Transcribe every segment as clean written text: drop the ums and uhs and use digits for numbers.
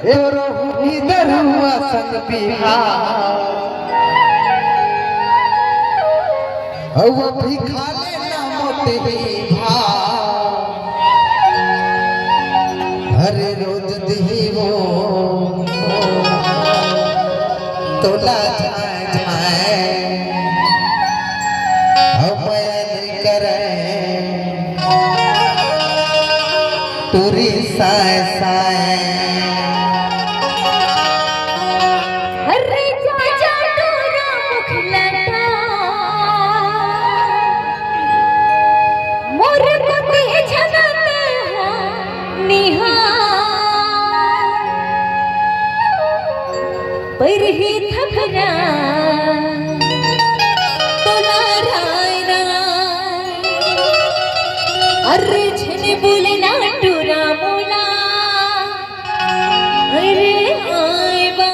तोरो इधर हुआ संग बिहार वो भी खा लेना मोटे भाव हरे रोज दी वो तोला जाए जाए करे टूरी साए साए पर ही थकना तोला राय राय अरे छने बोले ना टूरा बोला अरे आए बा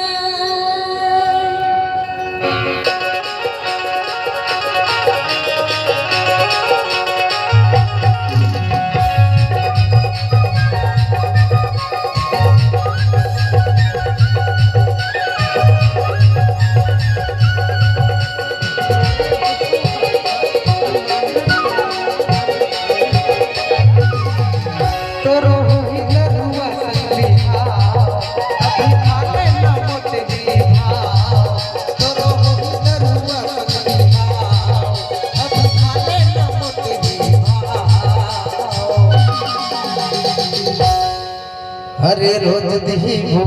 हरे रोज दी वो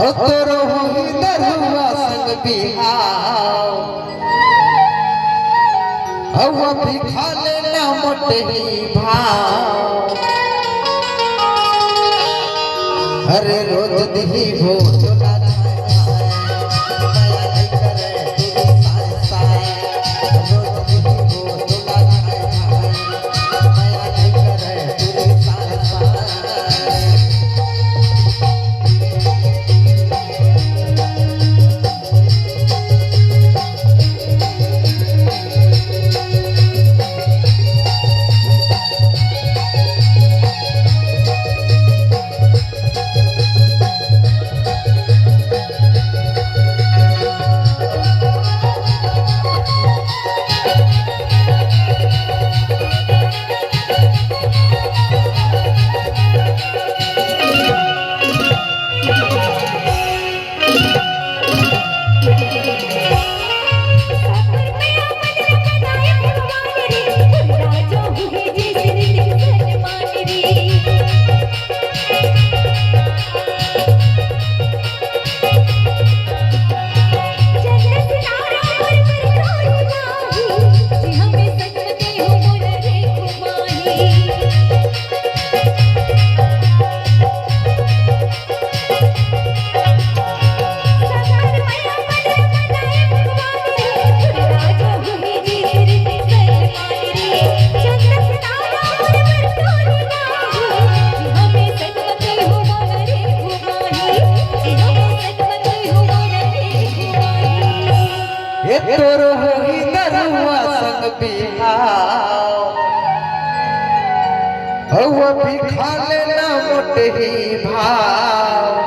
तोरो इधर हुआ संग बिहार वो भी खा लेना मोटे भाव हरे रोज दी वो तोर होही दरुआ संग बिहाव हवा भी खा लेना मोटे ही भाव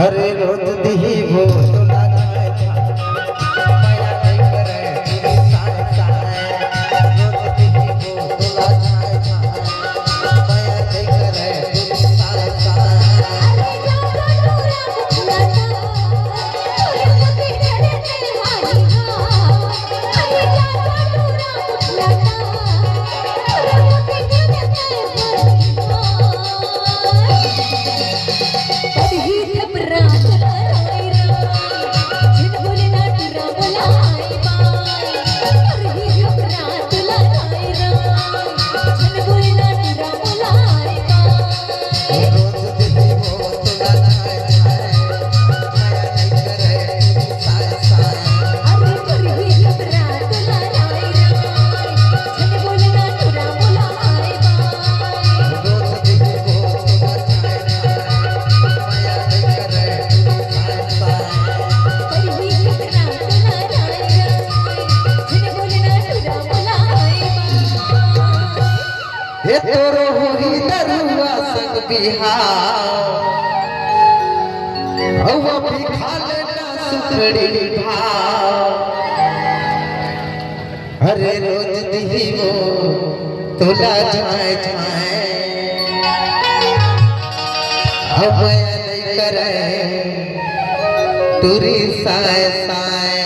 अरे रोज दिही वो तोला जाए माया नहीं करे तुरी साए साए रोज दिही वो तोला जाए माया नहीं करे तुरी साए साए ये तोरो होही दरुआ संग बिहाव हवा भी खा लेना सुखड़ी भाव अरे रोज दिही वो तोला जाए जाए अब नहीं करे तुरी साए साए